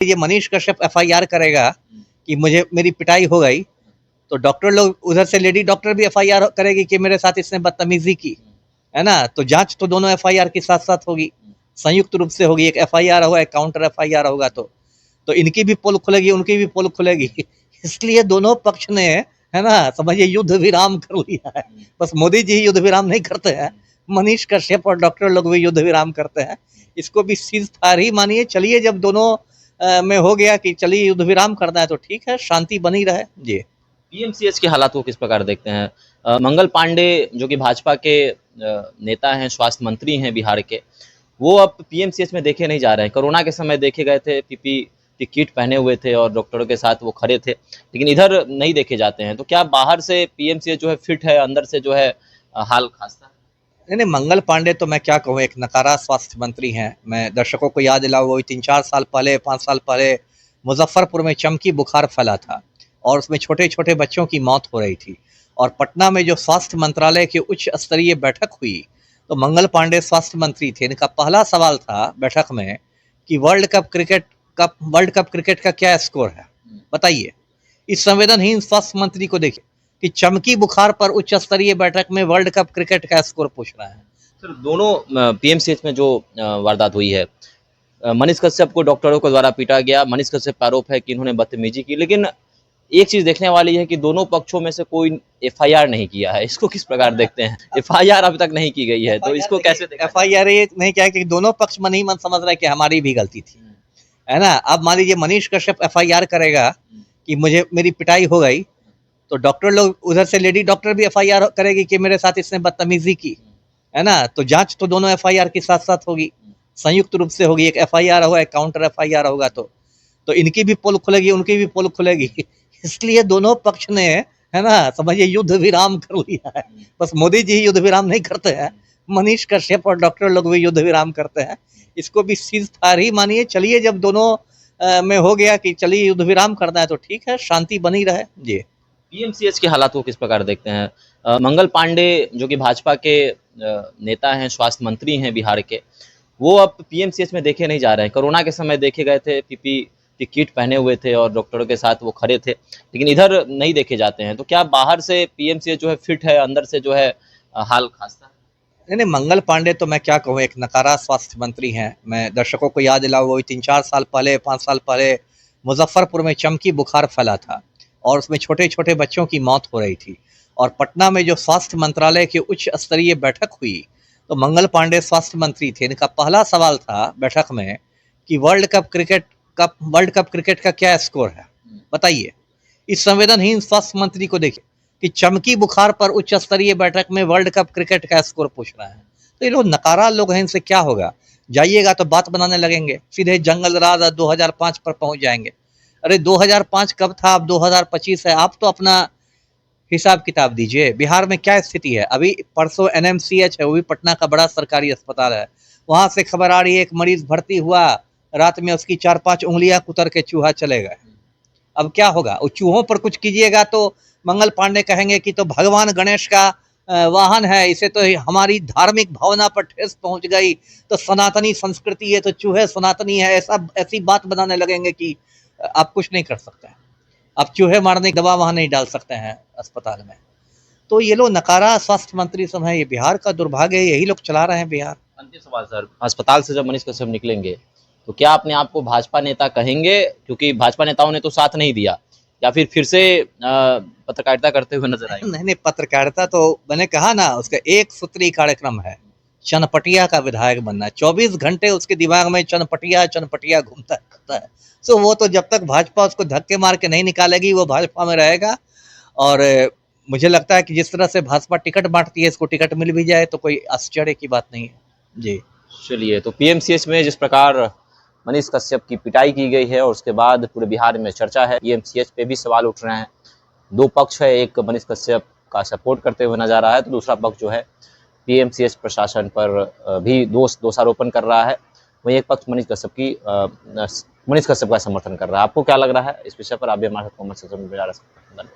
ये मनीष कश्यप एफआईआर करेगा कि मुझे मेरी पिटाई हो गई, तो डॉक्टर लोग उधर से लेडी डॉक्टर भी एफआईआर करेगी कि मेरे साथ इसने बदतमीजी की, है ना। तो जांच तो दोनों एफआईआर के साथ साथ होगी, संयुक्त रूप से होगी। एक एफआईआर होगा, एक काउंटर एफआईआर होगा। तो इनकी भी पोल खुलेगी, उनकी भी पोल खुलेगी। इसलिए दोनों पक्ष ने, है ना, समझिए युद्ध विराम कर लिया है। बस मोदी जी युद्ध विराम नहीं करते हैं, मनीष कश्यप और डॉक्टर लोग भी युद्ध विराम करते हैं। इसको भी सीज फायर ही मानिए। चलिए, जब दोनों में हो गया कि चलिए युद्ध विराम करना है तो ठीक है, शांति बनी रहे जी। पीएमसीएच के हालात को किस प्रकार देखते हैं? मंगल पांडे जो कि भाजपा के नेता हैं, स्वास्थ्य मंत्री हैं बिहार के, वो अब पीएमसीएच में देखे नहीं जा रहे हैं। कोरोना के समय देखे गए थे, पीपीई किट पहने हुए थे और डॉक्टरों के साथ वो खड़े थे, लेकिन इधर नहीं देखे जाते हैं। तो क्या बाहर से पीएमसीएच जो है फिट है, अंदर से जो है हाल खास्ता है? नहीं, मंगल पांडे तो मैं क्या कहूँ, एक नकारा स्वास्थ्य मंत्री हैं। मैं दर्शकों को याद दिलाऊँ, वही 3-4 साल पहले, 5 साल पहले मुजफ्फरपुर में चमकी बुखार फैला था और उसमें छोटे छोटे बच्चों की मौत हो रही थी। और पटना में जो स्वास्थ्य मंत्रालय की उच्च स्तरीय बैठक हुई, तो मंगल पांडे स्वास्थ्य मंत्री थे। इनका पहला सवाल था बैठक में कि वर्ल्ड कप क्रिकेट का क्या स्कोर है, बताइए। इस संवेदनहीन स्वास्थ्य मंत्री को देखिए कि चमकी बुखार पर उच्च स्तरीय बैठक में वर्ल्ड कप क्रिकेट का स्कोर पूछ रहा है। सर, दोनों पीएमसीएच में जो वारदात हुई है, मनीष कश्यप को डॉक्टरों के द्वारा पीटा गया। मनीष कश्यप का आरोप है कि इन्होंने बदतमीजी की, लेकिन एक चीज देखने वाली है कि दोनों पक्षों में से कोई एफआईआर नहीं किया है। इसको किस प्रकार देखते हैं? एफआईआर अभी तक नहीं की गई है, तो इसको कैसे देखते हैं? एफआईआर ये नहीं क्या है कि दोनों पक्ष मन ही मन समझ रहे हैं कि हमारी भी गलती थी, है ना। अब मान लीजिए मनीष कश्यप एफआईआर करेगा कि मुझे मेरी पिटाई हो गई, तो डॉक्टर लोग उधर से लेडी डॉक्टर भी एफआईआर करेगी कि मेरे साथ इसने बदतमीजी की, है ना। तो जांच तो दोनों एफआईआर के साथ साथ होगी, संयुक्त रूप से होगी। एक एफआईआर होगा, एक काउंटर एफआईआर होगा। तो इनकी भी पोल खुलेगी, उनकी भी पोल खुलेगी। इसलिए दोनों पक्ष ने, है ना, समझिए युद्ध विराम कर लिया है। बस मोदी जी युद्ध विराम नहीं करते हैं, मनीष कश्यप और डॉक्टर लोग भी युद्ध विराम करते हैं। इसको भी सीज फायर ही मानिए। चलिए, जब दोनों में हो गया कि चलिए युद्ध विराम करना है तो ठीक है, शांति बनी रहे जी। पीएमसीएच के हालात को किस प्रकार देखते हैं? मंगल पांडे जो कि भाजपा के नेता हैं, स्वास्थ्य मंत्री हैं बिहार के, वो अब पीएमसीएच में देखे नहीं जा रहे हैं। कोरोना के समय देखे गए थे, पीपीई किट पहने हुए थे और डॉक्टरों के साथ वो खड़े थे, लेकिन इधर नहीं देखे जाते हैं। तो क्या बाहर से पीएमसीएच जो है फिट है, अंदर से जो है हाल खास्ता है? नहीं, मंगल पांडे तो मैं क्या कहूँ, एक नकारा स्वास्थ्य मंत्री हैं। मैं दर्शकों को याद दिलाऊँ, वही 3-4 साल पहले, 5 साल पहले मुजफ्फरपुर में चमकी बुखार फैला था और उसमें छोटे छोटे बच्चों की मौत हो रही थी। और पटना में जो स्वास्थ्य मंत्रालय की उच्च स्तरीय बैठक हुई, तो मंगल पांडे स्वास्थ्य मंत्री थे। इनका पहला सवाल था बैठक में कि वर्ल्ड कप क्रिकेट का क्या स्कोर है, बताइए। इस संवेदनहीन स्वास्थ्य मंत्री को देखिए कि चमकी बुखार पर उच्च स्तरीय बैठक में वर्ल्ड कप क्रिकेट का स्कोर पूछ रहा है। तो ये लोग नकारा लोग हैं, इनसे क्या होगा। जाइएगा तो बात बनाने लगेंगे, सीधे जंगल राज 2005 पर पहुंच जाएंगे। अरे 2005 कब था, अब 2025 है। आप तो अपना हिसाब किताब दीजिए। बिहार में क्या स्थिति है। अभी परसों एनएमसीएच है, वो भी पटना का बड़ा सरकारी अस्पताल है, वहां से खबर आ रही है एक मरीज भर्ती हुआ, रात में उसकी 4-5 उंगलियां कुतर के चूहा चले गए। अब क्या होगा। उस चूहों पर कुछ कीजिएगा तो मंगल पांडे कहेंगे कि तो भगवान गणेश का वाहन है, इसे तो हमारी धार्मिक भावना पर ठेस पहुंच गई, तो सनातनी संस्कृति है, तो चूहे सनातनी है, ऐसी बात बनाने लगेंगे कि आप कुछ नहीं कर सकते हैं। आप चूहे मारने की दवा वहां नहीं डाल सकते हैं अस्पताल में। तो ये लोग नकारा स्वास्थ्य मंत्री सब है, ये बिहार का दुर्भाग्य है, यही लोग चला रहे हैं बिहार। अंतिम सवाल सर, अस्पताल से जब मनीष कश्यप निकलेंगे तो क्या अपने आप को भाजपा नेता कहेंगे? क्योंकि भाजपा नेताओं ने तो साथ नहीं दिया, या फिर से पत्रकारिता करते हुए नजर आएंगे? नहीं, पत्रकारिता तो मैंने कहा ना, उसका एक सूत्री कार्यक्रम है, चनपटिया का विधायक बनना है। 24 घंटे उसके दिमाग में चनपटिया चनपटिया घूमता रहता है। सो वो तो जब तक भाजपा उसको धक्के मार के नहीं निकालेगी, वो भाजपा में रहेगा। और मुझे लगता है कि जिस तरह से भाजपा टिकट बांटती है, इसको टिकट मिल भी जाए तो कोई आश्चर्य की बात नहीं है जी। चलिए, तो पीएमसीएच में जिस प्रकार मनीष कश्यप की पिटाई की गई है और उसके बाद पूरे बिहार में चर्चा है, पीएमसीएच पे भी सवाल उठ रहे हैं। दो पक्ष है, एक मनीष कश्यप का सपोर्ट करते हुए नजर आ रहा है, तो दूसरा पक्ष जो है पीएमसीएच प्रशासन पर भी दोषारोपण कर रहा है। वहीं एक पक्ष मनीष कश्यप का समर्थन कर रहा है। आपको क्या लग रहा है इस विषय पर? आप भी हमारे साथ कमेंट सेक्शन में बता सकते हैं।